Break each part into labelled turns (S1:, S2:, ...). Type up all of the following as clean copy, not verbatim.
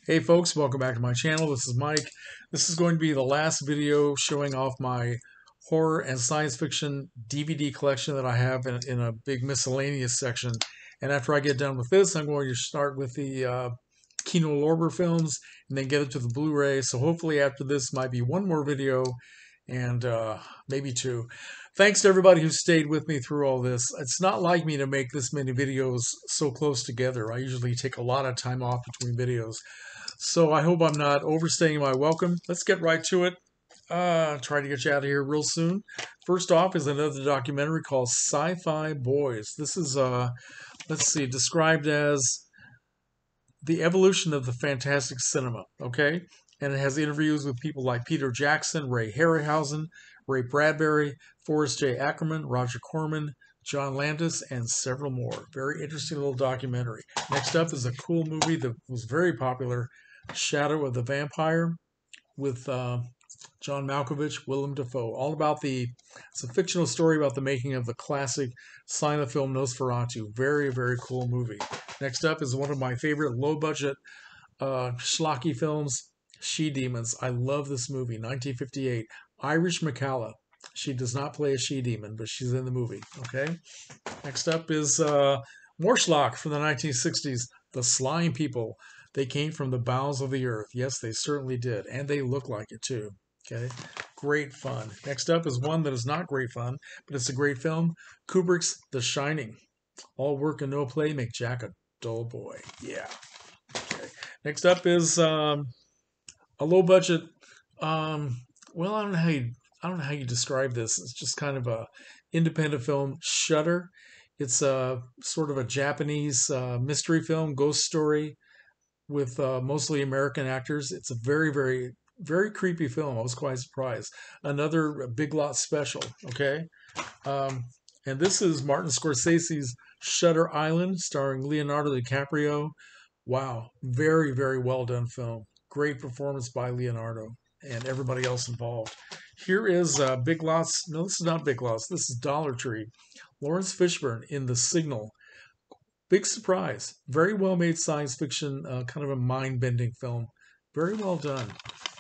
S1: Hey folks, welcome back to my channel. This is Mike. This is going to be the last video showing off my horror and science fiction DVD collection that I have in a big miscellaneous section. And after I get done with this, I'm going to start with the Kino Lorber films and then get into the Blu-ray. So hopefully after this might be one more video and maybe two. Thanks to everybody who stayed with me through all this. It's not like me to make this many videos so close together. I usually take a lot of time off between videos. So I hope I'm not overstaying my welcome. Let's get right to it. Try to get you out of here real soon. First off is another documentary called Sci-Fi Boys. This is, let's see, described as the evolution of the fantastic cinema, okay? And it has interviews with people like Peter Jackson, Ray Harryhausen, Ray Bradbury, Forrest J. Ackerman, Roger Corman, John Landis, and several more. Very interesting little documentary. Next up is a cool movie that was very popular, Shadow of the Vampire, with John Malkovich, Willem Dafoe. It's a fictional story about the making of the classic silent film Nosferatu. Very, very cool movie. Next up is one of my favorite low-budget schlocky films, She-Demons. I love this movie, 1958. Irish McCalla. She does not play a she-demon, but she's in the movie, okay? Next up is more schlock from the 1960s, The Slime People. They came from the bowels of the earth. Yes, they certainly did, and they look like it too. Okay, great fun. Next up is one that is not great fun, but it's a great film. Kubrick's The Shining. All work and no play make Jack a dull boy. Yeah. Okay. Next up is a low budget. Well, I don't know how you describe this. It's just kind of a independent film. Shudder. It's a sort of a Japanese mystery film, ghost story with mostly American actors. It's a very, very, very creepy film. I was quite surprised. Another Big Lot special, okay? And this is Martin Scorsese's Shutter Island, starring Leonardo DiCaprio. Wow, very, very well done film. Great performance by Leonardo and everybody else involved. Here is Big Lots. No, this is not Big Lots. This is Dollar Tree. Lawrence Fishburne in The Signal. Big surprise. Very well made science fiction, kind of a mind bending film. Very well done.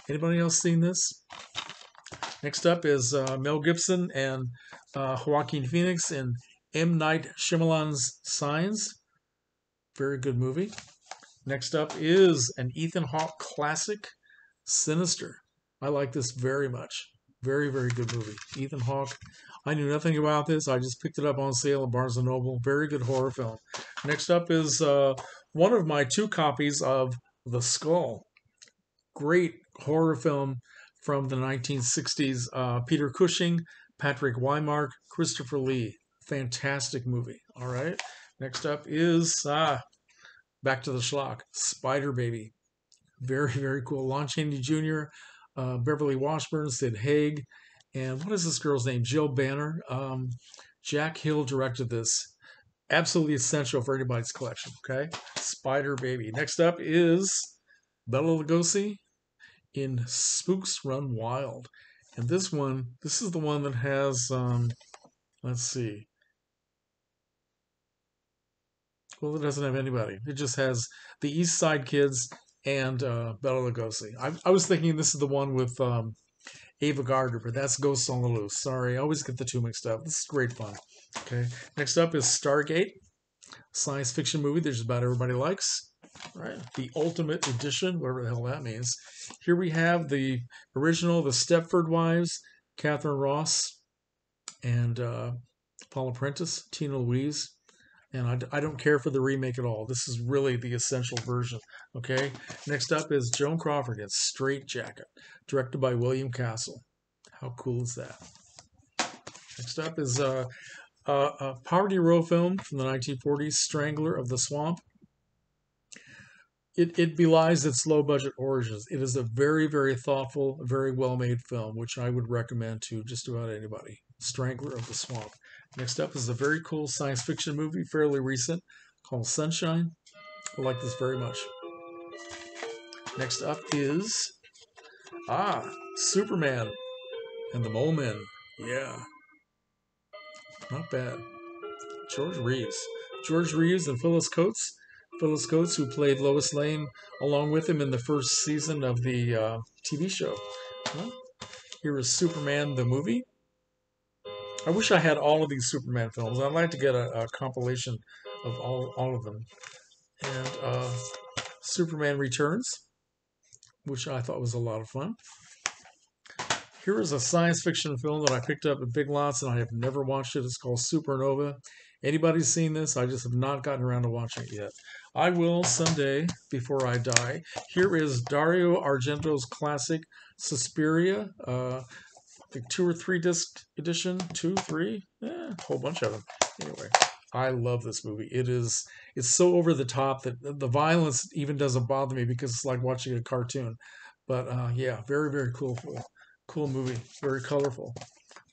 S1: Anybody else seen this? Next up is Mel Gibson and Joaquin Phoenix in M. Night Shyamalan's Signs. Very good movie. Next up is an Ethan Hawke classic, Sinister. I like this very much. Very, very good movie. Ethan Hawke. I knew nothing about this. I just picked it up on sale at Barnes & Noble. Very good horror film. Next up is one of my two copies of The Skull. Great horror film from the 1960s. Peter Cushing, Patrick Wymark, Christopher Lee. Fantastic movie. All right. Next up is, back to the schlock, Spider Baby. Very, very cool. Lon Chaney Jr., Beverly Washburn, Sid Haig, and what is this girl's name? Jill Banner. Jack Hill directed this. Absolutely essential for anybody's collection, okay? Spider Baby. Next up is Bela Lugosi in Spooks Run Wild. And this is the one that has, let's see. Well, it doesn't have anybody. It just has the East Side Kids and Bela Lugosi. I was thinking this is the one with Ava Gardner, but that's Ghosts on the Loose. Sorry, I always get the two mixed up. This is great fun. Okay, next up is Stargate, science fiction movie that just about everybody likes. Right, the Ultimate Edition, whatever the hell that means. Here we have the original, the Stepford Wives, Catherine Ross, and Paula Prentice, Tina Louise. And I don't care for the remake at all. This is really the essential version. Okay. Next up is Joan Crawford in STRAIT, directed by William Castle. How cool is that? Next up is a Poverty Row film from the 1940s, Strangler of the Swamp. It belies its low-budget origins. It is a very, very thoughtful, very well-made film, which I would recommend to just about anybody. Strangler of the Swamp. Next up is a very cool science fiction movie, fairly recent, called Sunshine. I like this very much. Next up is, Superman and the Mole Men. Yeah. Not bad. George Reeves and Phyllis Coates Phyllis Coates, who played Lois Lane along with him in the first season of the TV show. Well, here is Superman the movie. I wish I had all of these Superman films. I'd like to get a compilation of all of them. And Superman Returns, which I thought was a lot of fun. Here is a science fiction film that I picked up at Big Lots and I have never watched it. It's called Supernova. Anybody seen this? I just have not gotten around to watching it yet. I will someday before I die. Here is Dario Argento's classic Suspiria, the 2 or 3 disc edition, 2, 3, a whole bunch of them. Anyway, I love this movie. It's so over the top that the violence even doesn't bother me because it's like watching a cartoon. But yeah, very, very cool movie, very colorful.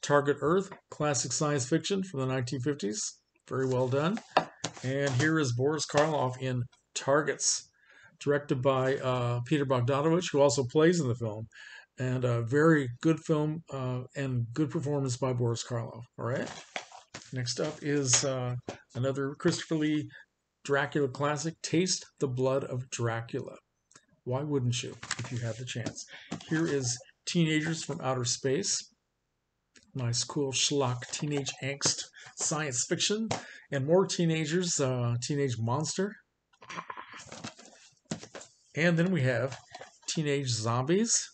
S1: Target Earth, classic science fiction from the 1950s, very well done. And here is Boris Karloff in Targets, directed by Peter Bogdanovich, who also plays in the film. And a very good film and good performance by Boris Karloff. All right. Next up is another Christopher Lee Dracula classic, Taste the Blood of Dracula. Why wouldn't you if you had the chance? Here is Teenagers from Outer Space. Nice, cool schlock teenage angst science fiction. And more teenagers, Teenage Monster. And then we have Teenage Zombies.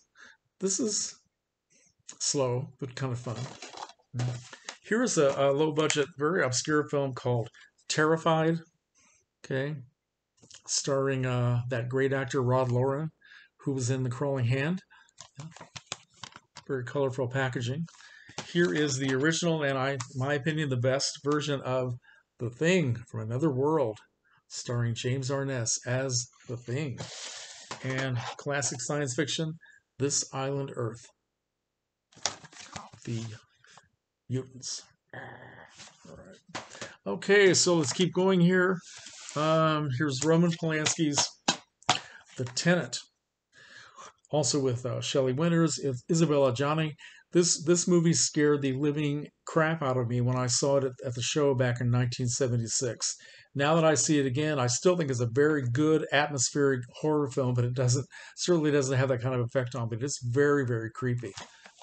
S1: This is slow, but kind of fun. Here is a low-budget, very obscure film called Terrified, okay, starring that great actor Rod Lauren, who was in The Crawling Hand. Very colorful packaging. Here is the original, and in my opinion, the best version of The Thing from Another World, starring James Arness as The Thing. And classic science fiction, This Island Earth. The mutants. All right. Okay, so let's keep going here. Here's Roman Polanski's The Tenant. Also with Shelley Winters, Isabella Gianni. This movie scared the living crap out of me when I saw it at the show back in 1976. Now that I see it again, I still think it's a very good atmospheric horror film, but certainly doesn't have that kind of effect on me. It's very, very creepy.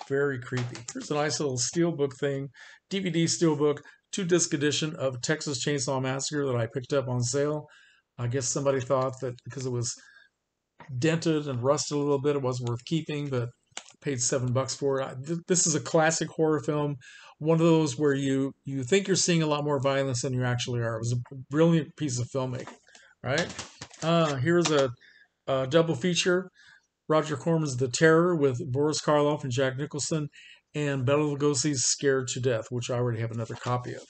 S1: Very creepy. Here's a nice little steelbook thing, DVD steelbook, 2-disc edition of Texas Chainsaw Massacre that I picked up on sale. I guess somebody thought that because it was dented and rusted a little bit, it wasn't worth keeping, but paid $7 for it. This is a classic horror film, one of those where you think you're seeing a lot more violence than you actually are. It was a brilliant piece of filmmaking, right? Here's a double feature. Roger Corman's The Terror with Boris Karloff and Jack Nicholson, and Bela Lugosi's Scared to Death, which I already have another copy of.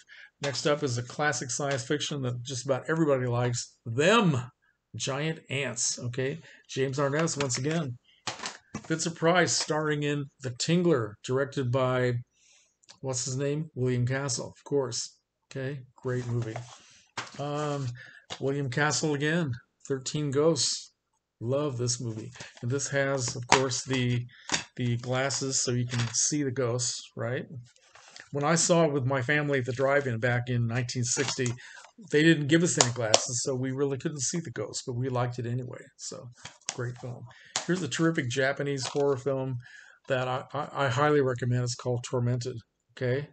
S1: Next up is a classic science fiction that just about everybody likes, Them, Giant Ants, okay? James Arness, once again. Vincent Price, starring in The Tingler, directed by, what's his name? William Castle, of course. Okay, great movie. William Castle again, 13 Ghosts. Love this movie. And this has, of course, the glasses so you can see the ghosts, right? When I saw it with my family at the drive-in back in 1960, they didn't give us any glasses, so we really couldn't see the ghosts, but we liked it anyway. So, great film. Here's a terrific Japanese horror film that I highly recommend. It's called Tormented, okay?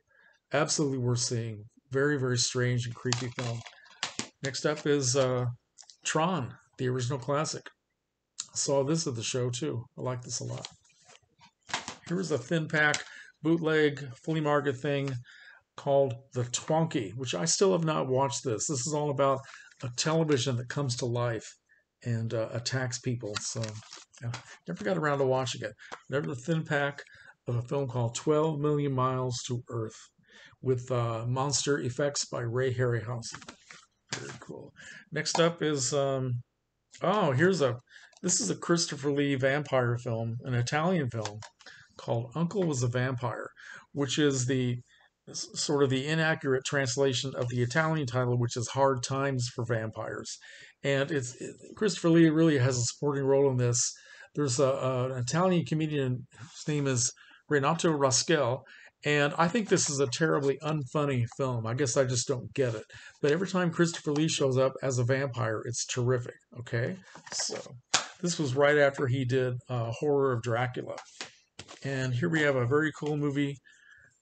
S1: Absolutely worth seeing. Very, very strange and creepy film. Next up is Tron, the original classic. Saw this at the show too. I like this a lot. Here's a thin pack bootleg flea market thing called The Twonky, which I still have not watched this. This is all about a television that comes to life and attacks people. So yeah, never got around to watching it. Never the thin pack of a film called 12 Million Miles to Earth with monster effects by Ray Harryhausen. Very cool. Next up is this is a Christopher Lee vampire film, an Italian film called Uncle Was a Vampire, which is the sort of the inaccurate translation of the Italian title, which is Hard Times for Vampires. And Christopher Lee really has a supporting role in this. There's an Italian comedian whose name is Renato Raskel, And I think this is a terribly unfunny film. I guess I just don't get it. But every time Christopher Lee shows up as a vampire, it's terrific. Okay, so this was right after he did Horror of Dracula. And here we have a very cool movie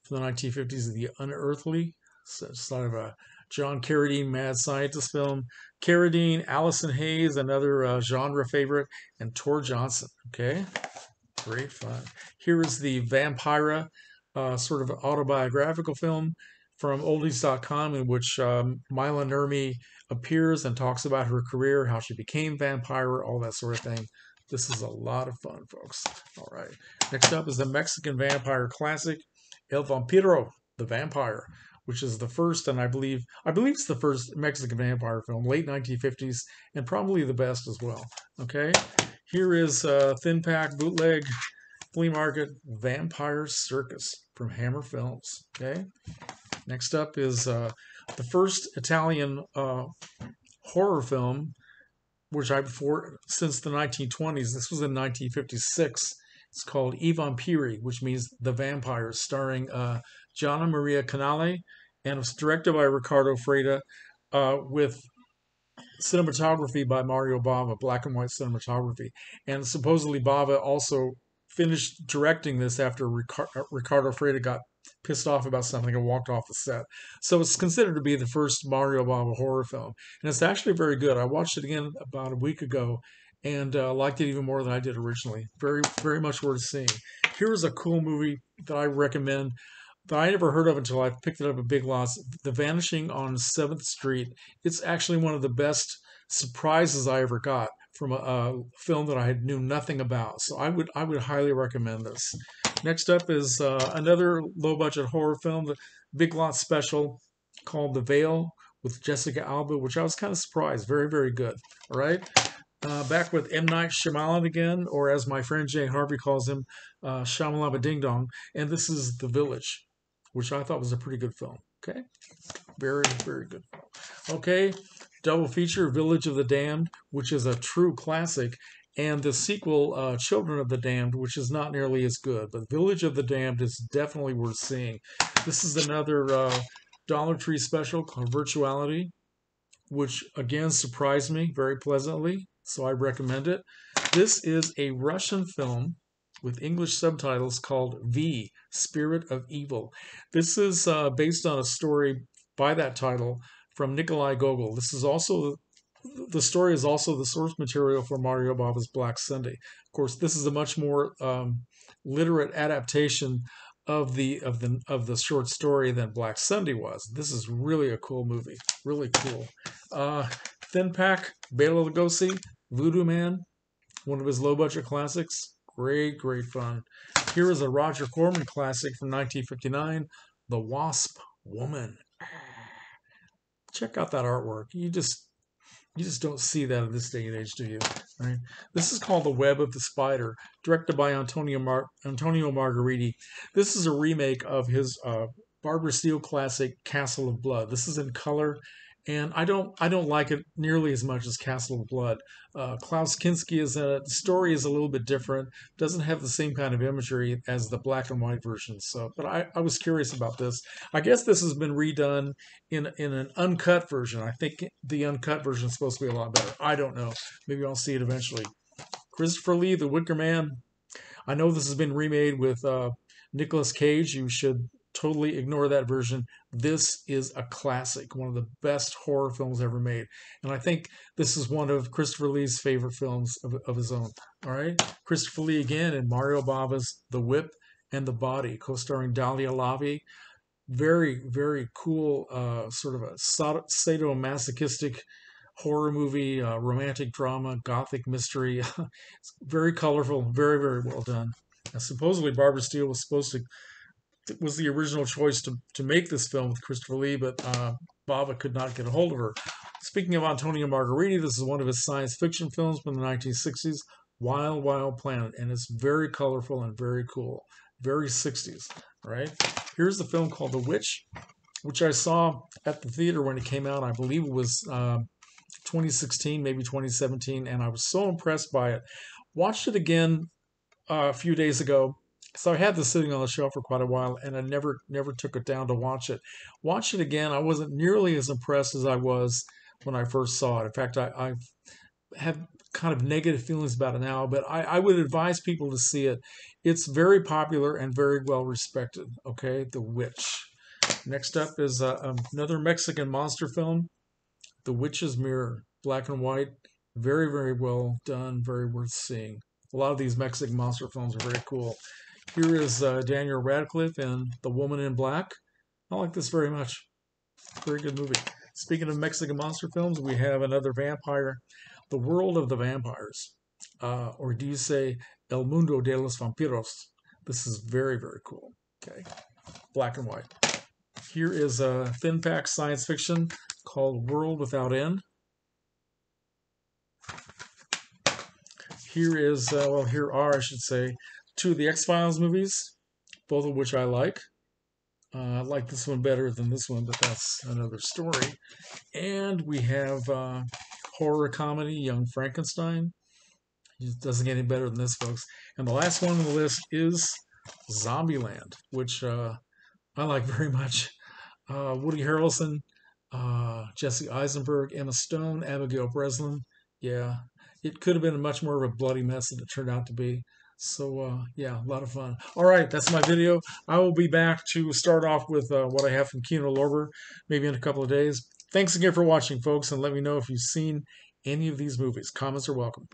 S1: from the 1950s, The Unearthly. So it's sort of a John Carradine mad scientist film. Carradine, Allison Hayes, another genre favorite, and Tor Johnson. Okay, great fun. Here is the Vampira, sort of autobiographical film from oldies.com, in which Mila Nurmi appears and talks about her career, how she became Vampira, all that sort of thing. This is a lot of fun, folks. All right. Next up is the Mexican vampire classic, El Vampiro, the Vampire, which is the first, and I believe it's the first Mexican vampire film, late 1950s, and probably the best as well. Okay. Here is Thin Pack Bootleg Flea Market Vampire Circus from Hammer Films. Okay. Next up is the first Italian horror film, which I before since the 1920s. This was in 1956. It's called I Vampiri, which means the vampires, starring Gianna Maria Canale, and it was directed by Riccardo Freda, with cinematography by Mario Bava, black and white cinematography. And supposedly Bava also finished directing this after Riccardo Freda got pissed off about something and walked off the set. So it's considered to be the first Mario Bava horror film. And it's actually very good. I watched it again about a week ago and liked it even more than I did originally. Very, very much worth seeing. Here's a cool movie that I recommend that I never heard of until I picked it up at Big Lots, The Vanishing on 7th Street. It's actually one of the best surprises I ever got from a film that I knew nothing about. So I would highly recommend this. Next up is another low-budget horror film, the Big Lots special called The Veil with Jessica Alba, which I was kind of surprised. Very, very good. All right. Back with M. Night Shyamalan again, or as my friend Jay Harvey calls him, Shyamalama Ding Dong. And this is The Village, which I thought was a pretty good film. Okay. Very, very good film. Okay. Double feature, Village of the Damned, which is a true classic, and the sequel, Children of the Damned, which is not nearly as good. But Village of the Damned is definitely worth seeing. This is another Dollar Tree special called Virtuality, which again surprised me very pleasantly, so I recommend it. This is a Russian film with English subtitles called V, Spirit of Evil. This is based on a story by that title from Nikolai Gogol. This is also the story is also the source material for Mario Bava's Black Sunday. Of course, this is a much more literate adaptation of the short story than Black Sunday was. This is really a cool movie, really cool. Thin Pack, Bela Lugosi, Voodoo Man, one of his low budget classics. Great, great fun. Here is a Roger Corman classic from 1959, The Wasp Woman. Check out that artwork. You just don't see that in this day and age, do you? Right? This is called The Web of the Spider, directed by Antonio Margheriti. This is a remake of his Barbara Steele classic Castle of Blood. This is in color, and I don't like it nearly as much as Castle of Blood. Klaus Kinski is in it. The story is a little bit different. Doesn't have the same kind of imagery as the black and white version. So, but I was curious about this. I guess this has been redone in an uncut version. I think the uncut version is supposed to be a lot better. I don't know. Maybe I'll see it eventually. Christopher Lee, The Wicker Man. I know this has been remade with Nicolas Cage. You should totally ignore that version. This is a classic, one of the best horror films ever made. And I think this is one of Christopher Lee's favorite films of his own. All right. Christopher Lee again in Mario Bava's The Whip and the Body, co-starring Dahlia Lavi. Very, very cool, sort of a sadomasochistic horror movie, romantic drama, gothic mystery. It's very colorful, very, very well done. And supposedly Barbara Steele was the original choice to make this film with Christopher Lee, but Bava could not get a hold of her. Speaking of Antonio Margheriti, this is one of his science fiction films from the 1960s, Wild Wild Planet, and it's very colorful and very cool, very 60s, right? Here's the film called The Witch, which I saw at the theater when it came out. I believe it was 2016, maybe 2017, and I was so impressed by it. Watched it again a few days ago, So I had this sitting on the shelf for quite a while, and I never took it down to watch it. Watch it again, I wasn't nearly as impressed as I was when I first saw it. In fact, I have kind of negative feelings about it now, but I would advise people to see it. It's very popular and very well respected. Okay, The Witch. Next up is another Mexican monster film, The Witch's Mirror, black and white, very well done, very worth seeing. A lot of these Mexican monster films are very cool. Here is Daniel Radcliffe in The Woman in Black. I like this very much. Very good movie. Speaking of Mexican monster films, we have another vampire, The World of the Vampires. Or do you say El Mundo de los Vampiros? This is very cool. Okay, black and white. Here is a thin pack science fiction called World Without End. Here is, here are, I should say, two of the X-Files movies, both of which I like. I like this one better than this one, but that's another story. And we have horror comedy, Young Frankenstein. It doesn't get any better than this, folks. And the last one on the list is Zombieland, which I like very much. Woody Harrelson, Jesse Eisenberg, Emma Stone, Abigail Breslin. Yeah, it could have been much more of a bloody mess than it turned out to be. So, yeah, a lot of fun. All right, that's my video. I will be back to start off with what I have from Kino Lorber, maybe in a couple of days. Thanks again for watching, folks, and let me know if you've seen any of these movies. Comments are welcome.